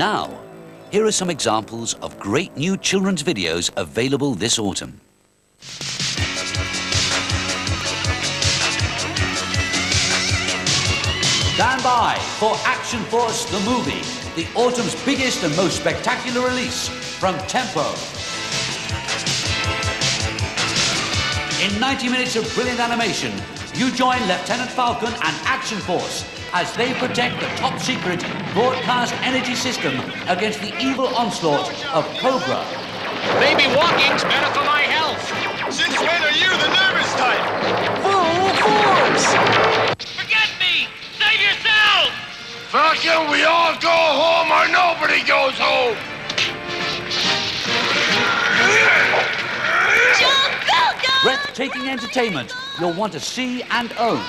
Now, here are some examples of great new children's videos available this autumn. Stand by for Action Force the movie, the autumn's biggest and most spectacular release from Tempo. In 90 minutes of brilliant animation, you join Lieutenant Falcon and Action Force as they protect the top-secret broadcast energy system against the evil onslaught of Cobra. Maybe walking's better for my health. Since when are you the nervous type? Full force! Forget me! Save yourself! Falcon, we all go home or nobody goes home! Breathtaking entertainment you'll want to see and own.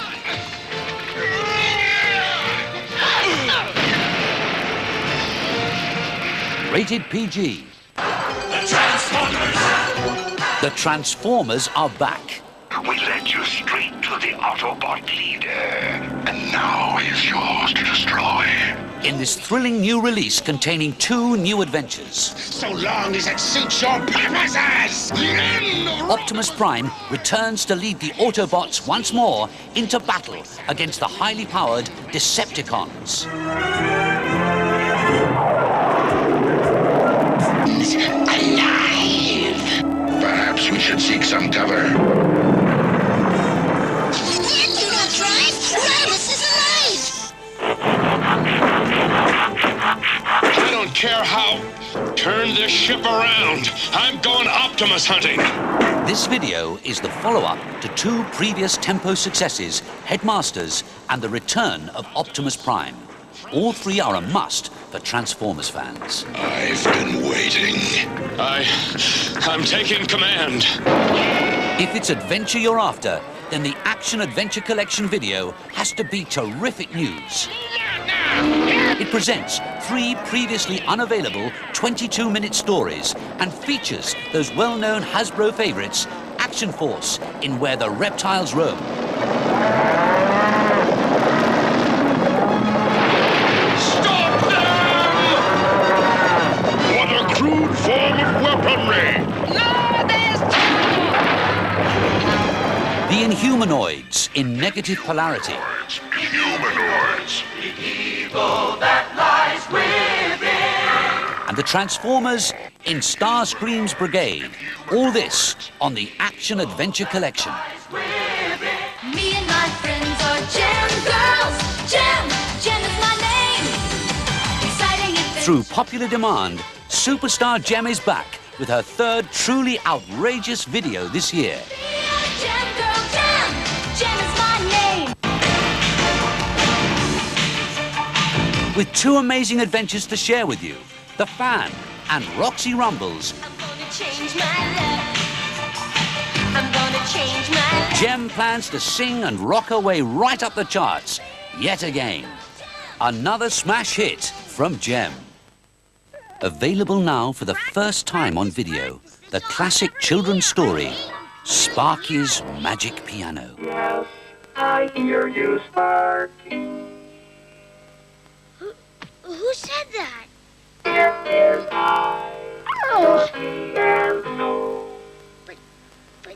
Rated PG. The Transformers! The Transformers are back. We led you straight to the Autobot leader, and now he's yours to destroy. In this thrilling new release containing 2 new adventures. So long as it suits your purposes! The end of... Optimus Prime returns to lead the Autobots once more into battle against the highly powered Decepticons. Alive! Perhaps we should seek some cover. Do not drive! Ramos is alive! I don't care how. Turn this ship around. I'm going Optimus hunting. This video is the follow-up to 2 previous Tempo successes, Headmasters and the return of Optimus Prime. All 3 are a must for Transformers fans. I've been waiting. I'm taking command. If it's adventure you're after, then the Action Adventure Collection video has to be terrific news. It presents 3 previously unavailable 22-minute stories and features those well-known Hasbro favorites, Action Force in Where the Reptiles Roam. Stop them! What a crude form of weaponry! No, there's The Inhumanoids in Negative Polarity. Humanoids! And the Transformers in Starscream's Brigade. All this on the Action Adventure Collection. Me and my friends are Gem Girls! Gem is my name! Exciting adventure. Through popular demand, Superstar Gem is back with her 3rd truly outrageous video this year. Gem Girl, Gem is my name! With 2 amazing adventures to share with you, The Fan and Roxy Rumbles. I'm gonna change my life. I'm gonna change my life. Gem plans to sing and rock her way right up the charts, yet again. Another smash hit from Gem. Available now for the first time on video, the classic children's story, Sparky's Magic Piano. Yes, I hear you, Sparky. Who said that? It is I, Sparky and Snow.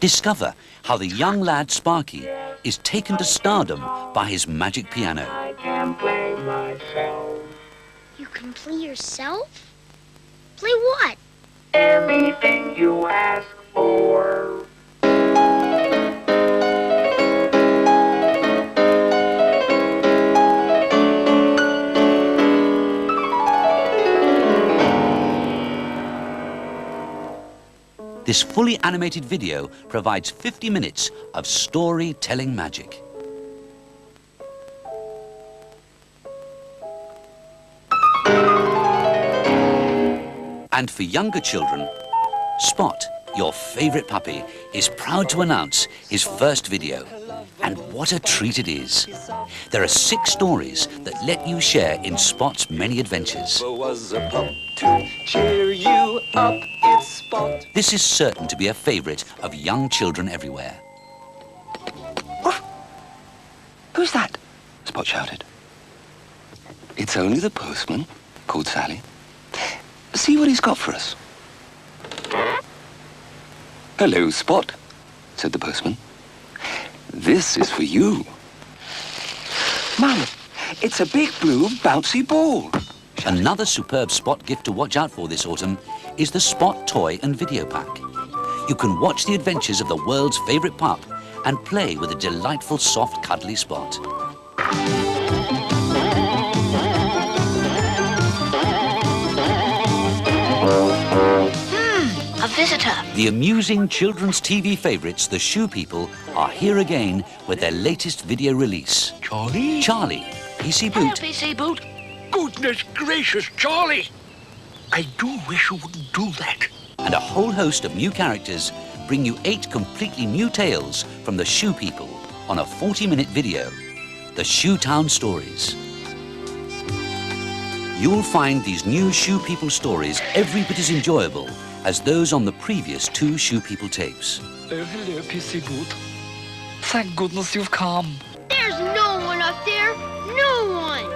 Discover how the young lad Sparky is taken to stardom by his magic piano. I can play myself. You can play yourself? Play what? Anything you ask for. This fully animated video provides 50 minutes of storytelling magic. And for younger children, Spot, your favorite puppy, is proud to announce his first video. And what a treat it is. There are 6 stories that let you share in Spot's many adventures. Was a pup to cheer you up, it's Spot. This is certain to be a favorite of young children everywhere. Who's that? Spot shouted. It's only the postman, called Sally. see what he's got for us. Hello, Spot, said the postman. This is for you. Mum, it's a big blue bouncy ball. Another superb Spot gift to watch out for this autumn is the Spot Toy and Video Pack. You can watch the adventures of the world's favourite pup and play with a delightful, soft, cuddly Spot. A visitor. The amusing children's TV favourites, the Shoe People, are here again with their latest video release. Charlie? Charlie, PC Hello, Boot, PC Boot. Goodness gracious, Charlie! I do wish you wouldn't do that. and a whole host of new characters bring you 8 completely new tales from the Shoe People on a 40-minute video, The Shoe Town Stories. You'll find these new Shoe People stories every bit as enjoyable as those on the previous 2 Shoe People tapes. Oh, hello, PC Boot. Thank goodness you've come. There's no one up there. No one.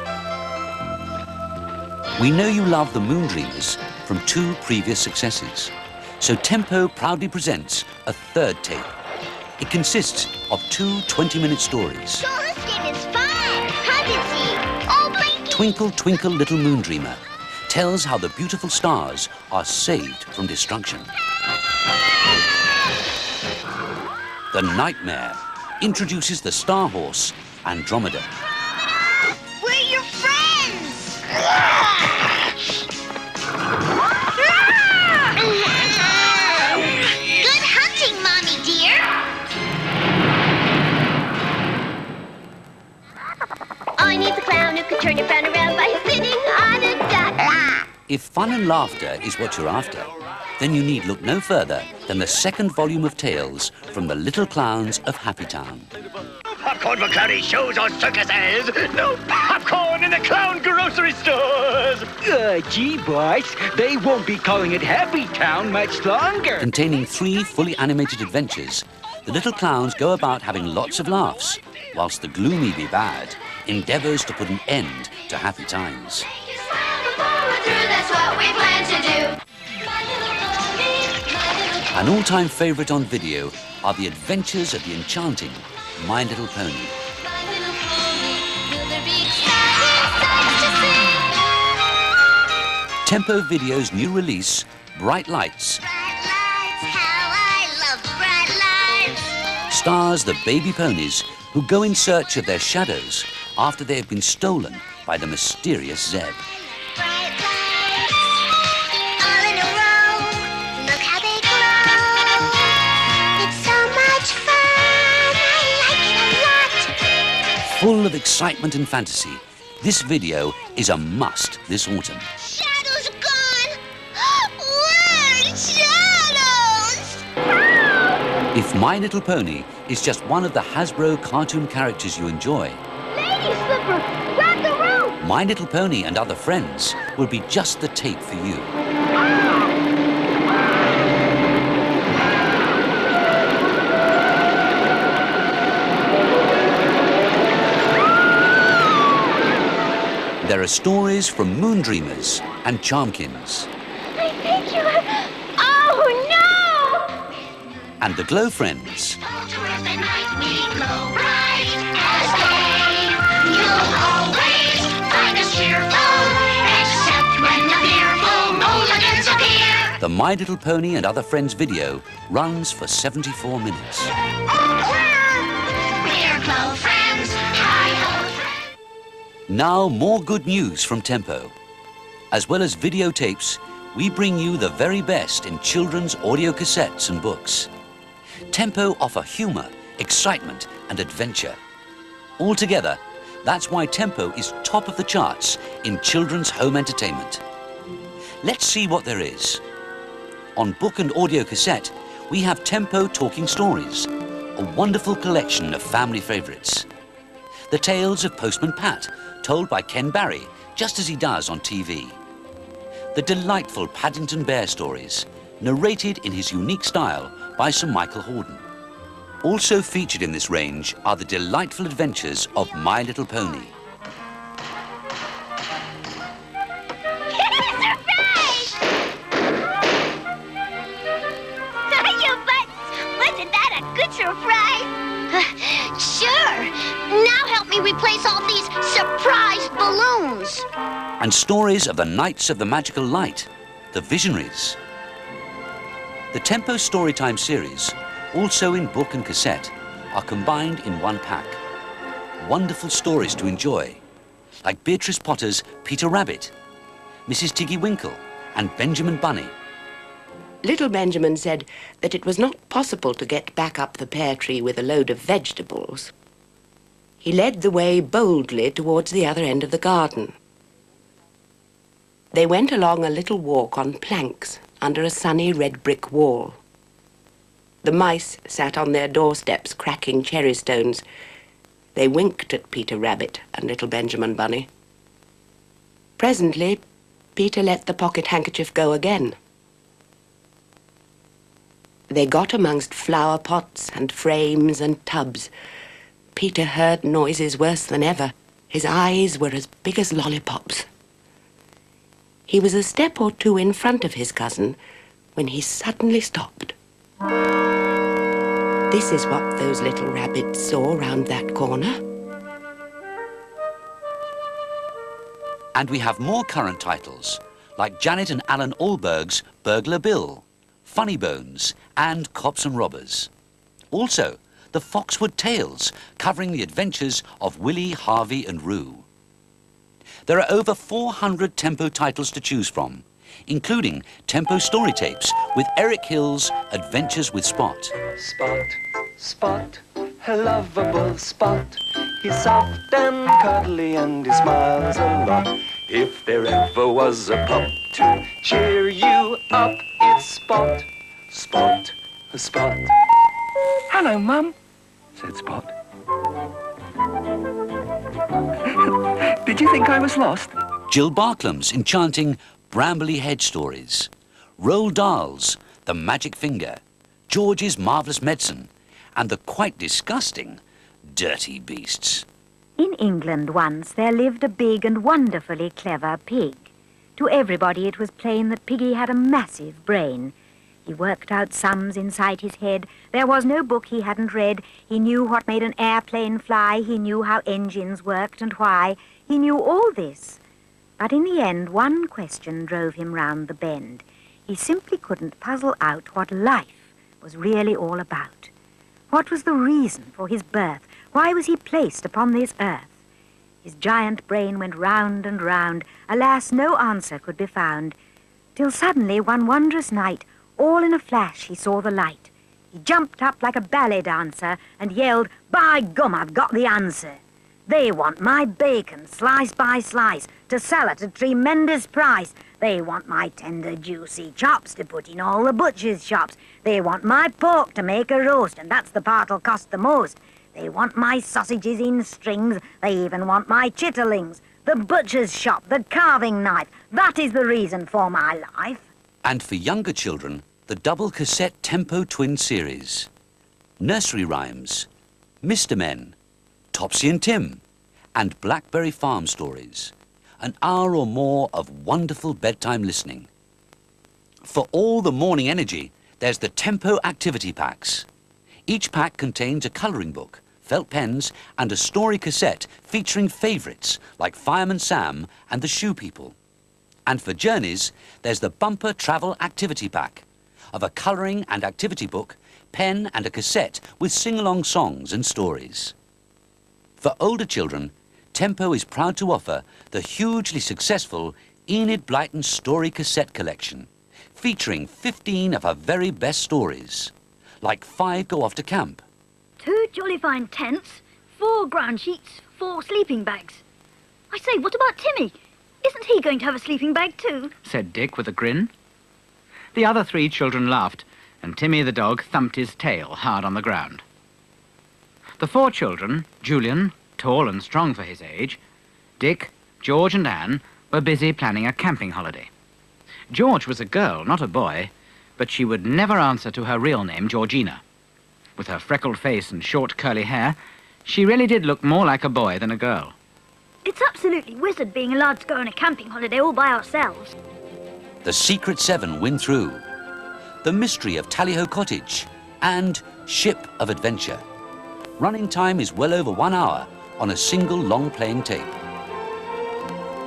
We know you love the MoonDreamers from 2 previous successes, so Tempo proudly presents a 3rd tape. It consists of 2 20-minute stories. So this game is fun. Hide and seek. Oh, blinky. Twinkle, Twinkle, Little Moondreamer tells how the beautiful stars are saved from destruction. The Nightmare introduces the Star Horse, Andromeda. We're your friends. Good hunting, Mommy dear. I need the clown who could turn your frown around by sitting on a duck. If fun and laughter is what you're after, then you need look no further than the 2nd volume of tales from the Little Clowns of Happytown. Popcorn for clowny shows or circuses. No popcorn in the clown grocery stores. Gee, boys, they won't be calling it Happytown much longer. Containing 3 fully animated adventures, the little clowns go about having lots of laughs, whilst the gloomy be bad endeavours to put an end to happy times. That's what we plan to do. An all-time favourite on video are the adventures of the enchanting My Little Pony. Tempo Video's new release, Bright Lights, Bright lights, how I love bright lights. stars the baby ponies who go in search of their shadows after they have been stolen by the mysterious Zeb. Bright lights, all in a row. Look how they glow. It's so much fun. I like it a lot. Full of excitement and fantasy, this video is a must this autumn. Shadows are gone. We're shadows. If My Little Pony is just one of the Hasbro cartoon characters you enjoy, Lady Slipper, grab the rope. My Little Pony and Other Friends will be just the tape for you. There are stories from MoonDreamers and Charmkins, I think you are. Oh no! and the Glow Friends, The My Little Pony and Other Friends video runs for 74 minutes. Now more good news from Tempo. As well as videotapes, we bring you the very best in children's audio cassettes and books. Tempo offer humour, excitement and adventure. Altogether, that's why Tempo is top of the charts in children's home entertainment. Let's see what there is. On book and audio cassette, we have Tempo Talking Stories, a wonderful collection of family favourites. The tales of Postman Pat, told by Ken Barry, just as he does on TV. The delightful Paddington Bear stories, narrated in his unique style by Sir Michael Hordern. Also featured in this range are the delightful adventures of My Little Pony. Surprise! we replace all these surprise balloons? And stories of the Knights of the Magical Light, the Visionaries. The Tempo Storytime series, also in book and cassette, are combined in one pack. Wonderful stories to enjoy, like Beatrice Potter's Peter Rabbit, Mrs. Tiggy Winkle, and Benjamin Bunny. Little Benjamin said that it was not possible to get back up the pear tree with a load of vegetables. He led the way boldly towards the other end of the garden. They went along a little walk on planks under a sunny red brick wall. The mice sat on their doorsteps cracking cherry stones. They winked at Peter Rabbit and little Benjamin Bunny. Presently, Peter let the pocket handkerchief go again. They got amongst flower pots and frames and tubs. Peter heard noises worse than ever. His eyes were as big as lollipops. He was a step or two in front of his cousin when he suddenly stopped. This is what those little rabbits saw round that corner. And we have more current titles, like Janet and Alan Allberg's Burglar Bill, Funny Bones, and Cops and Robbers. Also, the Foxwood Tales, covering the adventures of Willie, Harvey, and Roo. There are over 400 Tempo titles to choose from, including Tempo story tapes with Eric Hill's Adventures with Spot. Spot, Spot, a lovable Spot. He's soft and cuddly and he smiles a lot. If there ever was a pup to cheer you up, it's Spot, Spot, Spot. Hello, Mum, said Spot. Did you think I was lost? Jill Barklam's enchanting Brambley Hedge stories, Roald Dahl's The Magic Finger, George's Marvellous Medicine, and the quite disgusting Dirty Beasts. In England once there lived a big and wonderfully clever pig. To everybody it was plain that Piggy had a massive brain. He worked out sums inside his head. There was no book he hadn't read. He knew what made an airplane fly. He knew how engines worked and why. He knew all this. But in the end, one question drove him round the bend. He simply couldn't puzzle out what life was really all about. What was the reason for his birth? Why was he placed upon this earth? His giant brain went round and round. Alas, no answer could be found. Till suddenly, one wondrous night, all in a flash he saw the light. He jumped up like a ballet dancer and yelled, "By gum, I've got the answer. They want my bacon, slice by slice, to sell at a tremendous price. They want my tender, juicy chops to put in all the butcher's shops. They want my pork to make a roast, and that's the part'll cost the most. They want my sausages in strings. They even want my chitterlings. The butcher's shop, the carving knife, that is the reason for my life." And for younger children, the double cassette Tempo Twin series. Nursery Rhymes, Mr. Men, Topsy and Tim, and Blackberry Farm Stories. An hour or more of wonderful bedtime listening. For all the morning energy, there's the Tempo Activity Packs. Each pack contains a colouring book, felt pens, and a story cassette featuring favourites like Fireman Sam and the Shoe People. And for journeys, there's the Bumper Travel Activity Pack of a colouring and activity book, pen and a cassette with sing-along songs and stories. For older children, Tempo is proud to offer the hugely successful Enid Blyton Story Cassette Collection, featuring 15 of her very best stories, like 5 Go Off to Camp, 2 jolly fine tents, 4 ground sheets, 4 sleeping bags. I say, what about Timmy? Isn't he going to have a sleeping bag too? Said Dick with a grin. The other 3 children laughed, and Timmy the dog thumped his tail hard on the ground. The 4 children, Julian, tall and strong for his age, Dick, George and Anne, were busy planning a camping holiday. George was a girl, not a boy, but she would never answer to her real name, Georgina. With her freckled face and short curly hair, she really did look more like a boy than a girl. It's absolutely wizard being allowed to go on a camping holiday all by ourselves. The Secret 7 Win Through, The Mystery of Tally-Ho Cottage, and Ship of Adventure. Running time is well over 1 hour, on a single long-playing tape.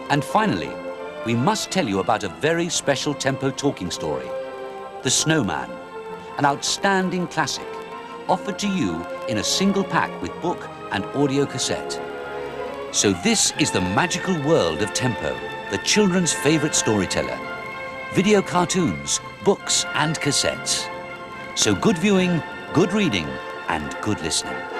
And finally, we must tell you about a very special tempo talking story, The Snowman, an outstanding classic, offered to you in a single pack with book and audio cassette. So this is the magical world of tempo, the children's favorite storyteller. Video cartoons, books and cassettes. So good viewing, good reading and good listening.